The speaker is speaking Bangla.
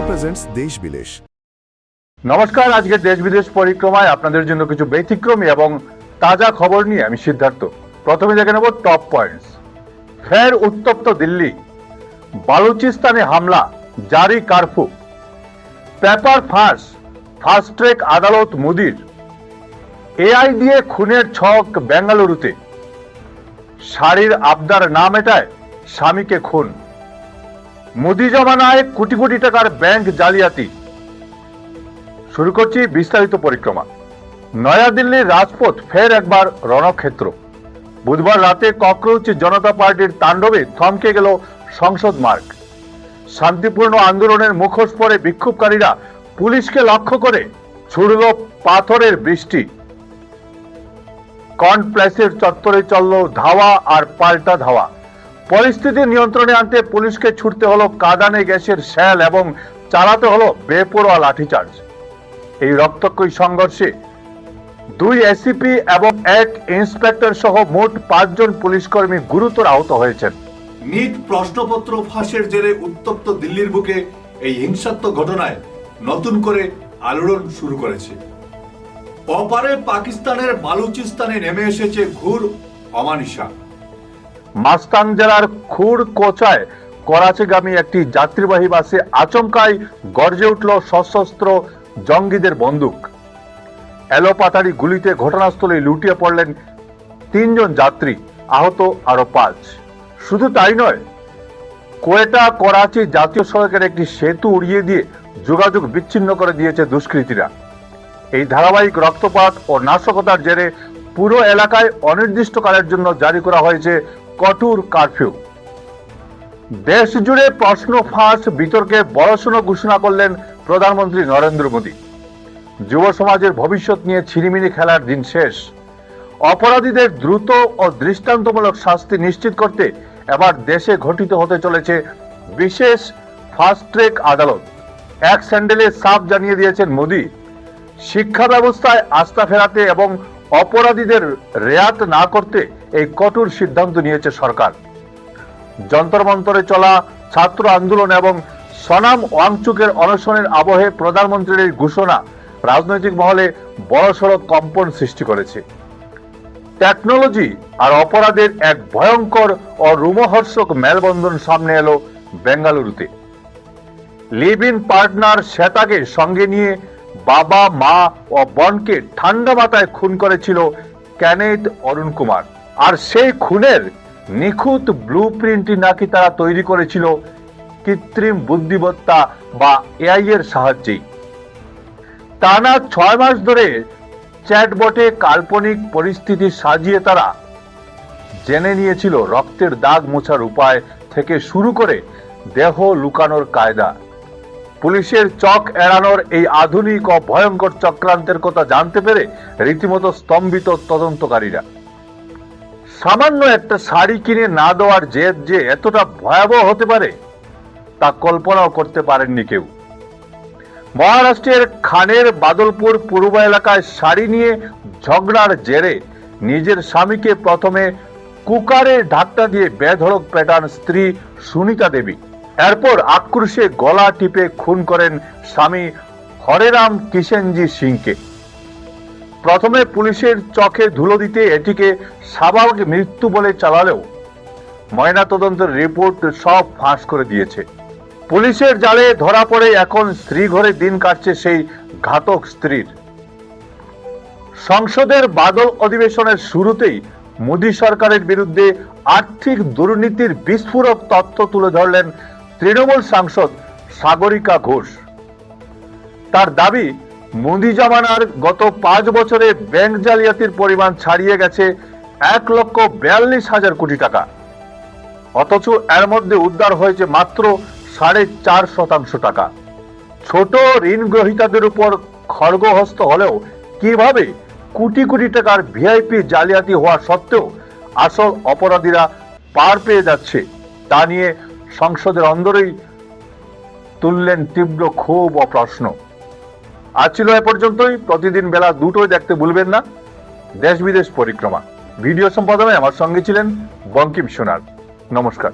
প্রেজেন্টস দেশ বিদেশ। নমস্কার, আজকে দেশ বিদেশ পরিক্রমায় আপনাদের জন্য কিছু ব্যতিক্রমী এবং তাজা খবর নিয়ে আমি সিদ্ধার্থ। প্রথমে দেখে নেব টপ পয়েন্টস। ফের উত্তপ্ত দিল্লি, বালুচিস্তানে হামলা, জারি কারফিউ, পেপার ফাঁস, ফাস্ট ট্র্যাক আদালত মোদির, এআই দিয়ে খুনের ছক বেঙ্গালুরুতে, শাড়ির আবদার না মেটায় স্বামীকে খুন, মোদি জমানায় কোটি কোটি টাকার ব্যাংক জালিয়াতি। শুরু করছি বিস্তারিত পরিক্রমা। নয়াদিল্লির রাজপথ ফের একবার রণক্ষেত্র। বুধবার রাতে ককরোচ জনতা পার্টির তাণ্ডবে থমকে গেল সংসদ মার্গ। শান্তিপূর্ণ আন্দোলনের মুখোশ পরে বিক্ষোভকারীরা পুলিশকে লক্ষ্য করে ছুড়ল পাথরের বৃষ্টি। কর্নপ্লেসের চত্বরে চলল ধাওয়া আর পাল্টা ধাওয়া। পরিস্থিতি নিয়ন্ত্রণে আনতে পুলিশকে ছুটতে হলো কাঁদানে গ্যাসের শেল এবং চালাতে হলো বেপরোয়া লাঠিচার্জ। এই রক্তক্ষয়ী সংঘর্ষে 2 এসিপি এবং 1 ইন্সপেক্টর সহ মোট 5 জন পুলিশকর্মী গুরুতর আহত হয়েছেন। নিট প্রশ্নপত্র ফাঁসের জেরে উত্তপ্ত দিল্লির বুকে এই হিংসাত্মক ঘটনায় নতুন করে আলোড়ন শুরু করেছে। অপারে পাকিস্তানের বালুচিস্তানে নেমে এসেছে ঘোর অমানিসা। মাস্তান জেলার খুর কোচায় করাচিগামী একটি যাত্রীবাহী বাসে আচমকাই গর্জে উঠল সশস্ত্র জঙ্গিদের বন্দুক। এলোপাতাড়ি গুলিতে ঘটনাস্থলে লুটিয়ে পড়লেন 3 জন যাত্রী, আহত আরো 5। শুধু তাই নয়, কোয়েটা করাচি জাতীয় সড়কের একটি সেতু উড়িয়ে দিয়ে যোগাযোগ বিচ্ছিন্ন করে দিয়েছে দুষ্কৃতীরা। এই ধারাবাহিক রক্তপাত ও নাশকতার জেরে পুরো এলাকায় অনির্দিষ্টকালের জন্য জারি করা হয়েছে কঠোর কারফিউ। দেশ জুড়ে প্রশ্ন ফাঁস বিতর্কে বড়সড় ঘোষণা করলেন প্রধানমন্ত্রী নরেন্দ্র মোদী। যুব সমাজের ভবিষ্যৎ নিয়ে ছিনিমিনি খেলার দিন শেষ। অপরাধীদের দ্রুত ও দৃষ্টান্তমূলক শাস্তি নিশ্চিত করতে এবার দেশে গঠিত হতে চলেছে বিশেষ ফাস্ট ট্র্যাক আদালত। এক স্যান্ডেলে সাফ জানিয়ে দিয়েছেন মোদী, শিক্ষা ব্যবস্থায় আস্থা ফেরাতে এবং অপরাধীদের রেয়াত না করতে এই কঠোর সিদ্ধান্ত নিয়েছে সরকার। যন্তর মন্তরে চলা ছাত্র আন্দোলন এবং সনাম ওয়াংচুকের অনশনের আবহে প্রধানমন্ত্রীর এই ঘোষণা রাজনৈতিক মহলে বড়সড় কম্পন সৃষ্টি করেছে। টেকনোলজি আর অপরাধের এক ভয়ঙ্কর ও রোমহর্ষক মেলবন্ধন সামনে এলো বেঙ্গালুরুতে। লিভ ইন পার্টনার শ্বেতাকে সঙ্গে নিয়ে বাবা, মা ও বোনকে ঠান্ডা মাথায় খুন করেছিল কেনেথ অরুণ কুমার। আর সেই খুনের নিখুঁত ব্লুপ্রিন্টই নাকি তারা তৈরি করেছিল কৃত্রিম বুদ্ধিমত্তা বা এআই এর সাহায্যেই। টানা 6 মাস ধরে চ্যাটবটে কাল্পনিক পরিস্থিতি সাজিয়ে তারা জেনে নিয়েছিল রক্তের দাগ মোছার উপায় থেকে শুরু করে দেহ লুকানোর কায়দা। পুলিশের চক এড়ানোর এই আধুনিক ও ভয়ঙ্কর চক্রান্তের কথা জানতে পেরে রীতিমতো স্তম্ভিত তদন্তকারীরা। সামান্য একটা শাড়ি কিনে না দেওয়ার জেদ যে এতটা ভয়াবহ হতে পারে তা কল্পনাও করতে পারেননি কেউ। মহারাষ্ট্রের খানের বাদলপুর পূর্ব এলাকায় শাড়ি নিয়ে ঝগড়ার জেরে নিজের স্বামীকে প্রথমে কুকারে ধাক্কা দিয়ে বেধড়ক পেটান স্ত্রী সুনিতা দেবী। এরপর আক্রোশে গলা টিপে খুন করেন স্বামী হরেরাম কিষেনজি সিংকে। প্রথমে পুলিশের চোখে ধুলো দিতে এটিকে স্বাভাবিক মৃত্যু বলে চালালেও ময়নাতদন্তের রিপোর্ট সব ফাঁস করে দিয়েছে। পুলিশের জালে ধরা পড়ে এখন স্ত্রী ঘরে দিন কাটছে সেই ঘাতক স্ত্রীর। সংসদের বাদল অধিবেশনের শুরুতেই মোদী সরকারের বিরুদ্ধে আর্থিক দুর্নীতির বিস্ফোরক তথ্য তুলে ধরলেন তৃণমূল সাংসদ সাগরিকা ঘোষ। তার দাবি, মোদী জমানার গত 5 বছরে ব্যাংক জালিয়াতির পরিমাণ ছাড়িয়ে গেছে 1,42,000 কোটি টাকা। অথচ এর মধ্যে উদ্ধার হয়েছে মাত্র 4.5% টাকা। ছোট ঋণ গ্রহীতাদের উপর খড়গহস্ত হলেও কিভাবে কোটি কোটি টাকার ভিআইপি জালিয়াতি হওয়া সত্ত্বেও আসল অপরাধীরা পার পেয়ে যাচ্ছে তা নিয়ে সংসদের অন্দরেই তুললেন তীব্র ক্ষোভ ও প্রশ্ন। আজ ছিল এ পর্যন্তই। প্রতিদিন বেলা 2টোয় দেখতে ভুলবেন না দেশ বিদেশ পরিক্রমা। ভিডিও সম্পাদনায় আমার সঙ্গে ছিলেন বঙ্কিম সোনার। নমস্কার।